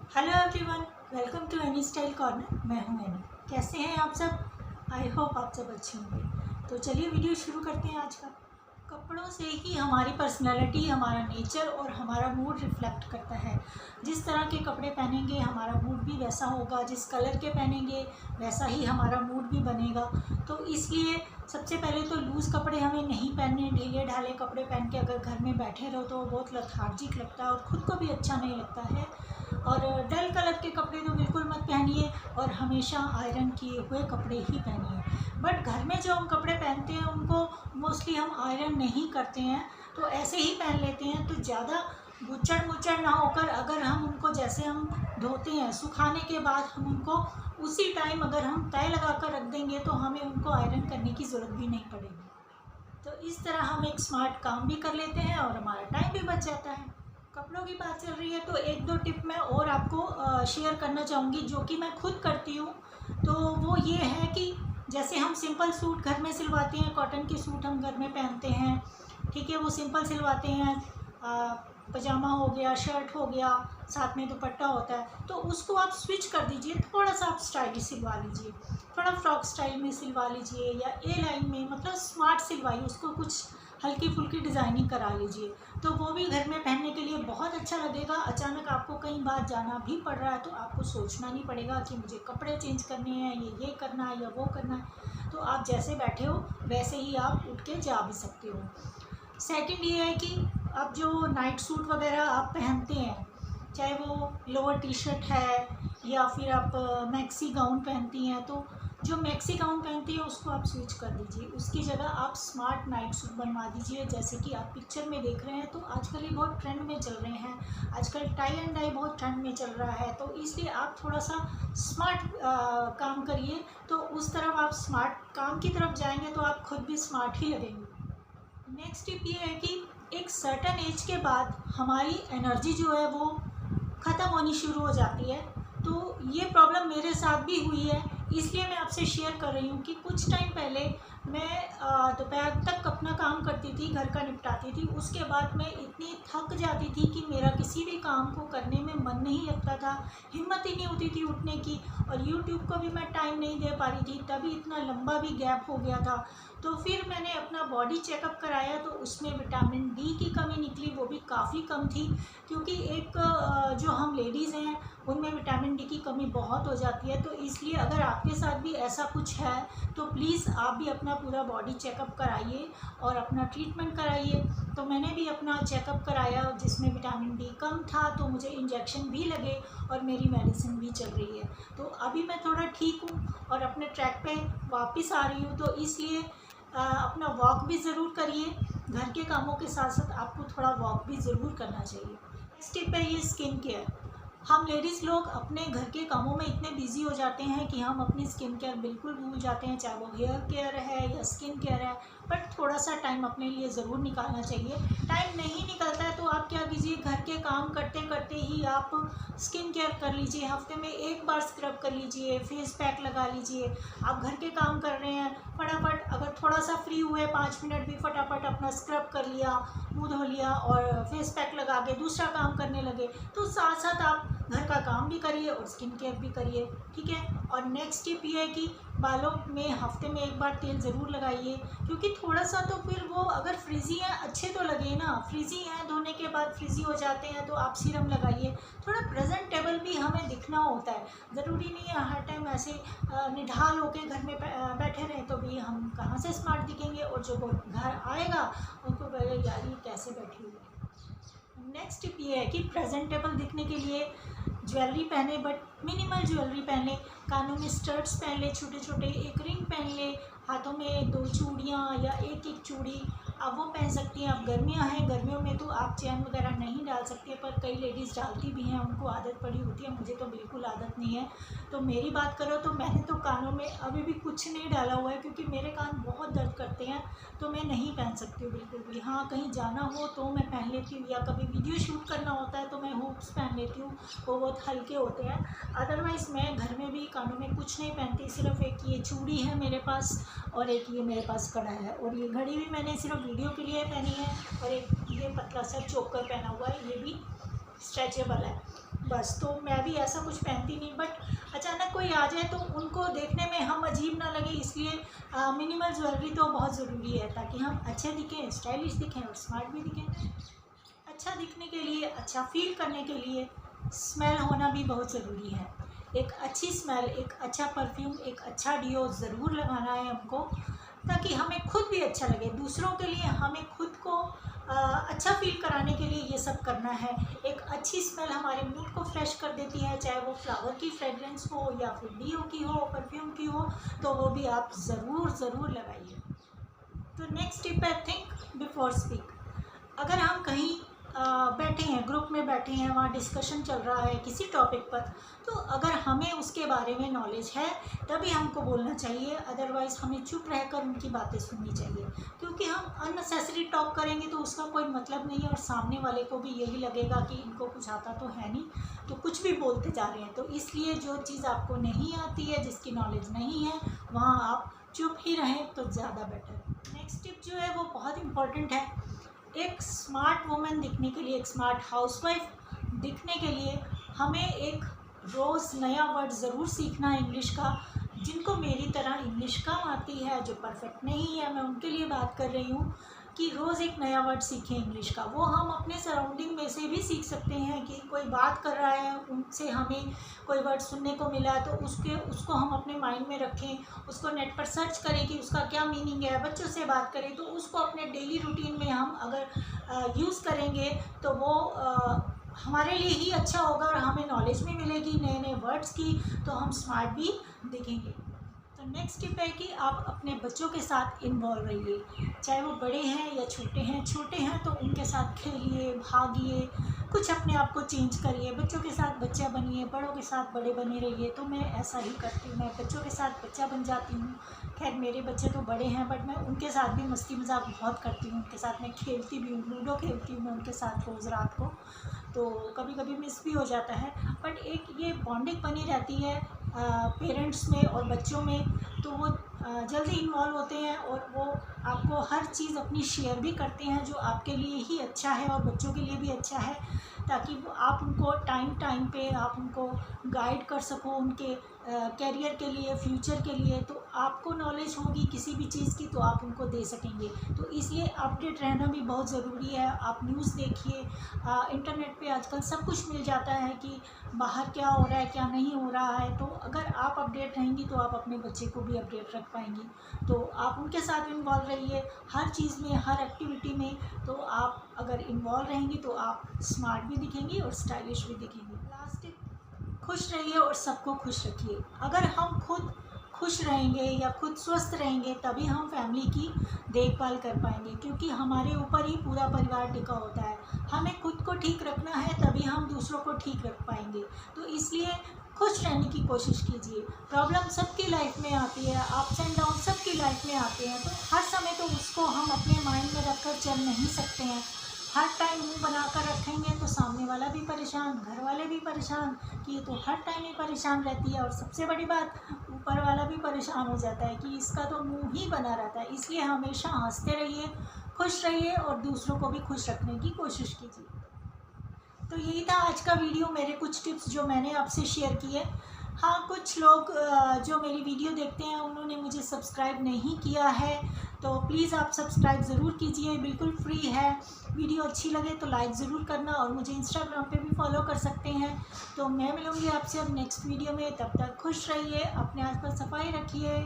Hello everyone, welcome to Annie style corner. मैं हूं any. कैसे हैं आप सब? आई होप आप सब अच्छे होंगे। तो चलिए वीडियो शुरू करते हैं आज का। कपड़ों से ही हमारी पर्सनालिटी, हमारा नेचर और हमारा मूड रिफ्लेक्ट करता है। जिस तरह के कपड़े पहनेंगे हमारा मूड भी वैसा होगा, जिस कलर के पहनेंगे वैसा ही हमारा मूड भी बनेगा। तो इसलिए सबसे पहले तो लूज़ कपड़े हमें नहीं पहनने। ढीले ढाले कपड़े पहन के अगर घर में बैठे रहो तो बहुत लथार्जिक लगता है और ख़ुद को भी अच्छा नहीं लगता है। और डल कलर के कपड़े तो बिल्कुल मत पहनिए और हमेशा आयरन किए हुए कपड़े ही पहनिए। बट घर में जो हम कपड़े पहनते हैं उनको मोस्टली हम आयरन नहीं करते हैं, तो ऐसे ही पहन लेते हैं। तो ज़्यादा गुच्चड़ मुच्चड़ ना होकर अगर हम उनको जैसे हम धोते हैं, सुखाने के बाद हम उनको उसी टाइम अगर हम तय लगा कर रख देंगे तो हमें उनको आयरन करने की ज़रूरत भी नहीं पड़ेगी। तो इस तरह हम एक स्मार्ट काम भी कर लेते हैं और हमारा टाइम भी बच जाता है। कपड़ों की बात चल रही है तो एक दो टिप मैं और आपको शेयर करना चाहूँगी जो कि मैं खुद करती हूँ। तो वो ये है कि जैसे हम सिंपल सूट घर में सिलवाते हैं, कॉटन के सूट हम घर में पहनते हैं, ठीक है, वो सिंपल सिलवाते हैं। पजामा हो गया, शर्ट हो गया, साथ में दुपट्टा होता है, तो उसको आप स्विच कर दीजिए। थोड़ा सा आप स्टाइलिश सिलवा लीजिए, थोड़ा फ्रॉक स्टाइल में सिलवा लीजिए या ए लाइन में, मतलब स्मार्ट सिलवाइए। उसको कुछ हल्की फुल्की डिज़ाइनिंग करा लीजिए, तो वो भी घर में पहनने के लिए बहुत अच्छा लगेगा। अचानक आपको कहीं बाहर जाना भी पड़ रहा है तो आपको सोचना नहीं पड़ेगा कि मुझे कपड़े चेंज करने हैं, ये करना है या वो करना है। तो आप जैसे बैठे हो वैसे ही आप उठ के जा भी सकते हो। सेकंड ये है कि अब जो नाइट सूट वगैरह आप पहनते हैं, चाहे वो लोअर टी शर्ट है या फिर आप मैक्सी गाउन पहनती हैं, तो जो मैक्सी गाउन पहनती है उसको आप स्विच कर दीजिए। उसकी जगह आप स्मार्ट नाइट सूट बनवा दीजिए। जैसे कि आप पिक्चर में देख रहे हैं, तो आजकल ये बहुत ट्रेंड में चल रहे हैं। आजकल टाई एंड डाई बहुत ट्रेंड में चल रहा है, तो इसलिए आप थोड़ा सा स्मार्ट काम करिए। तो उस तरफ आप स्मार्ट काम की तरफ जाएंगे तो आप खुद भी स्मार्ट ही लगेंगे। नेक्स्ट टिप ये है कि एक सर्टन एज के बाद हमारी एनर्जी जो है वो ख़त्म होनी शुरू हो जाती है। तो ये प्रॉब्लम मेरे साथ भी हुई है, इसलिए मैं आपसे शेयर कर रही हूँ कि कुछ टाइम पहले मैं दोपहर तक अपना काम करती थी, घर का निपटाती थी। उसके बाद मैं इतनी थक जाती थी कि मेरा किसी भी काम को करने में मन नहीं लगता था, हिम्मत ही नहीं होती थी उठने की, और यूट्यूब को भी मैं टाइम नहीं दे पा रही थी। तभी इतना लंबा भी गैप हो गया था। तो फिर मैंने अपना बॉडी चेकअप कराया तो उसमें विटामिन डी की कमी निकली, वो भी काफ़ी कम थी। क्योंकि एक जो हम लेडीज़ हैं उनमें विटामिन डी की कमी बहुत हो जाती है। तो इसलिए अगर आपके साथ भी ऐसा कुछ है तो प्लीज़ आप भी अपना पूरा बॉडी चेकअप कराइए और अपना ट्रीटमेंट कराइए। तो मैंने भी अपना चेकअप कराया जिसमें विटामिन डी कम था, तो मुझे इंजेक्शन भी लगे और मेरी मेडिसिन भी चल रही है। तो अभी मैं थोड़ा ठीक हूँ और अपने ट्रैक पे वापस आ रही हूँ। तो इसलिए अपना वॉक भी ज़रूर करिए। घर के कामों के साथ साथ आपको थोड़ा वॉक भी ज़रूर करना चाहिए। स्टेप है ये स्किन केयर। हम लेडीज़ लोग अपने घर के कामों में इतने बिजी हो जाते हैं कि हम अपनी स्किन केयर बिल्कुल भूल जाते हैं, चाहे वो हेयर केयर है या स्किन केयर है। बट थोड़ा सा टाइम अपने लिए ज़रूर निकालना चाहिए। टाइम नहीं निकलता है तो आप क्या कीजिए, घर के काम करते करते ही आप स्किन केयर कर लीजिए। हफ्ते में एक बार स्क्रब कर लीजिए, फेस पैक लगा लीजिए। आप घर के काम कर रहे हैं, फटाफट अगर थोड़ा सा फ्री हुए 5 मिनट भी फटाफट अपना स्क्रब कर लिया, मुँह धो लिया और फेस पैक लगा के दूसरा काम करने लगे। तो साथ साथ आप घर का काम भी करिए और स्किन केयर भी करिए, ठीक है। और नेक्स्ट टिप ये है कि बालों में हफ्ते में एक बार तेल ज़रूर लगाइए। क्योंकि थोड़ा सा तो फिर वो अगर फ्रिजी हैं अच्छे तो लगे ना, फ्रिजी हैं धोने के बाद फ्रिजी हो जाते हैं तो आप सीरम लगाइए। थोड़ा प्रेजेंटेबल भी हमें दिखना होता है, ज़रूरी नहीं है हर टाइम ऐसे निढाल होके घर में बैठे रहें। तो भी हम कहाँ से स्मार्ट दिखेंगे, और जो घर आएगा उनको कहेगा यार ये कैसे बैठी हुई है। नेक्स्ट टिप ये है कि प्रेजेंटेबल दिखने के लिए ज्वेलरी पहने, बट मिनिमल ज्वेलरी पहने। कानों में स्टड्स पहन ले छोटे छोटे, एक रिंग पहन ले, हाथों में 2 चूड़ियाँ या एक चूड़ी आप वो पहन सकती हैं। अब गर्मियाँ हैं, गर्मियों में तो आप चैन वगैरह नहीं डाल सकती है, पर कई लेडीज़ डालती भी हैं, उनको आदत पड़ी होती है। मुझे तो बिल्कुल आदत नहीं है। तो मेरी बात करो तो मैंने तो कानों में अभी भी कुछ नहीं डाला हुआ है, क्योंकि मेरे कान बहुत दर्द करते हैं। तो मैं नहीं पहन सकती हूँ बिल्कुल भी। हाँ, कहीं जाना हो तो मैं पहन लेती हूँ, या कभी वीडियो शूट करना होता है तो मैं हुप्स पहन लेती हूँ, वो बहुत हल्के होते हैं। अदरवाइज़ मैं घर में भी कानों में कुछ नहीं पहनती। सिर्फ एक ये चूड़ी है मेरे पास और एक ये मेरे पास कड़ा है, और ये घड़ी भी मैंने सिर्फ वीडियो के लिए पहनी है, और एक ये पतला सा चोकर पहना हुआ है, ये भी स्ट्रेचेबल है बस। तो मैं भी ऐसा कुछ पहनती नहीं, बट अचानक कोई आ जाए तो उनको देखने में हम अजीब ना लगे, इसलिए मिनिमल ज्वेलरी तो बहुत ज़रूरी है ताकि हम अच्छे दिखें, स्टाइलिश दिखें और स्मार्ट भी दिखें। अच्छा दिखने के लिए, अच्छा फील करने के लिए स्मेल होना भी बहुत ज़रूरी है। एक अच्छी स्मेल, एक अच्छा परफ्यूम, एक अच्छा डिओ ज़रूर लगाना है हमको, ताकि हमें खुद भी अच्छा लगे। दूसरों के लिए हमें खुद को अच्छा फील कराने के लिए ये सब करना है। एक अच्छी स्मेल हमारे मूड को फ्रेश कर देती है, चाहे वो फ्लावर की फ्रेगरेंस हो या फिर डिओ की हो, परफ्यूम की हो, तो वो भी आप ज़रूर लगाइए। तो नेक्स्ट टिप है, थिंक बिफोर स्पीक। अगर हम कहीं बैठे हैं, ग्रुप में बैठे हैं, वहाँ डिस्कशन चल रहा है किसी टॉपिक पर, तो अगर हमें उसके बारे में नॉलेज है तभी हमको बोलना चाहिए, अदरवाइज़ हमें चुप रहकर उनकी बातें सुननी चाहिए। क्योंकि हम अननेसेसरी टॉक करेंगे तो उसका कोई मतलब नहीं है और सामने वाले को भी यही लगेगा कि इनको कुछ आता तो है नहीं, तो कुछ भी बोलते जा रहे हैं। तो इसलिए जो चीज़ आपको नहीं आती है, जिसकी नॉलेज नहीं है, वहाँ आप चुप ही रहें तो ज़्यादा बेटर। नेक्स्ट टिप जो है वो बहुत इम्पॉर्टेंट है। एक स्मार्ट वुमेन दिखने के लिए, एक स्मार्ट हाउसवाइफ दिखने के लिए हमें एक रोज़ नया वर्ड ज़रूर सीखना है इंग्लिश का। जिनको मेरी तरह इंग्लिश कम आती है, जो परफेक्ट नहीं है, मैं उनके लिए बात कर रही हूँ कि रोज़ एक नया वर्ड सीखें इंग्लिश का। वो हम अपने सराउंडिंग में से भी सीख सकते हैं कि कोई बात कर रहा है, उनसे हमें कोई वर्ड सुनने को मिला तो उसको हम अपने माइंड में रखें, उसको नेट पर सर्च करें कि उसका क्या मीनिंग है। बच्चों से बात करें तो उसको अपने डेली रूटीन में हम अगर यूज़ करेंगे तो वो हमारे लिए ही अच्छा होगा और हमें नॉलेज भी मिलेगी नए नए वर्ड्स की, तो हम स्मार्ट भी दिखेंगे। तो नेक्स्ट टिप है कि आप अपने बच्चों के साथ इन्वॉल्व रहिए, चाहे वो बड़े हैं या छोटे हैं। छोटे हैं तो उनके साथ खेलिए, भागिए, कुछ अपने आप को चेंज करिए। बच्चों के साथ बच्चा बनिए, बड़ों के साथ बड़े बने रहिए। तो मैं ऐसा ही करती हूँ, मैं बच्चों के साथ बच्चा बन जाती हूँ। खैर मेरे बच्चे तो बड़े हैं, बट मैं उनके साथ भी मस्ती मजाक बहुत करती हूँ, उनके साथ मैं खेलती भी हूँ, लूडो खेलती हूँ मैं उनके साथ रोज़ रात को। तो कभी कभी मिस भी हो जाता है, बट एक ये बॉन्डिंग बनी रहती है पेरेंट्स में और बच्चों में, तो वो जल्दी इन्वॉल्व होते हैं और वो आपको हर चीज़ अपनी शेयर भी करते हैं जो आपके लिए ही अच्छा है और बच्चों के लिए भी अच्छा है, ताकि वो आप उनको टाइम पे आप उनको गाइड कर सको उनके कैरियर के लिए, फ्यूचर के लिए। तो आपको नॉलेज होगी किसी भी चीज़ की तो आप उनको दे सकेंगे। तो इसलिए अपडेट रहना भी बहुत ज़रूरी है। आप न्यूज़ देखिए, इंटरनेट पे आजकल सब कुछ मिल जाता है कि बाहर क्या हो रहा है, क्या नहीं हो रहा है। तो अगर आप अपडेट रहेंगी तो आप अपने बच्चे को भी अपडेट रख पाएंगी। तो आप उनके साथ इन्वॉल्व रहिए हर चीज़ में, हर एक्टिविटी में। तो आप अगर इन्वॉल्व रहेंगी तो आप स्मार्ट भी दिखेंगी और स्टाइलिश भी दिखेंगी। लास्ट टिप, खुश रहिए और सबको खुश रखिए। अगर हम खुद खुश रहेंगे या खुद स्वस्थ रहेंगे तभी हम फैमिली की देखभाल कर पाएंगे, क्योंकि हमारे ऊपर ही पूरा परिवार टिका होता है। हमें खुद को ठीक रखना है तभी हम दूसरों को ठीक रख पाएंगे। तो इसलिए खुश रहने की कोशिश कीजिए। प्रॉब्लम सबकी लाइफ में आती है, अप्स एंड डाउन सबकी लाइफ में आते हैं, तो हर समय तो उसको हम अपने माइंड में रखकर चल नहीं सकते हैं। हर टाइम मुंह बनाकर रखेंगे तो सामने वाला भी परेशान, घर वाले भी परेशान कि ये तो हर टाइम ही परेशान रहती है, और सबसे बड़ी बात ऊपर वाला भी परेशान हो जाता है कि इसका तो मुंह ही बना रहता है। इसलिए हमेशा हंसते रहिए, खुश रहिए और दूसरों को भी खुश रखने की कोशिश कीजिए। तो यही था आज का वीडियो, मेरे कुछ टिप्स जो मैंने आपसे शेयर किए। हाँ, कुछ लोग जो मेरी वीडियो देखते हैं उन्होंने मुझे सब्सक्राइब नहीं किया है, तो प्लीज़ आप सब्सक्राइब ज़रूर कीजिए, बिल्कुल फ्री है। वीडियो अच्छी लगे तो लाइक ज़रूर करना और मुझे इंस्टाग्राम पे भी फॉलो कर सकते हैं। तो मैं मिलूँगी आपसे अब नेक्स्ट वीडियो में, तब तक खुश रहिए, अपने आसपास सफाई रखिए।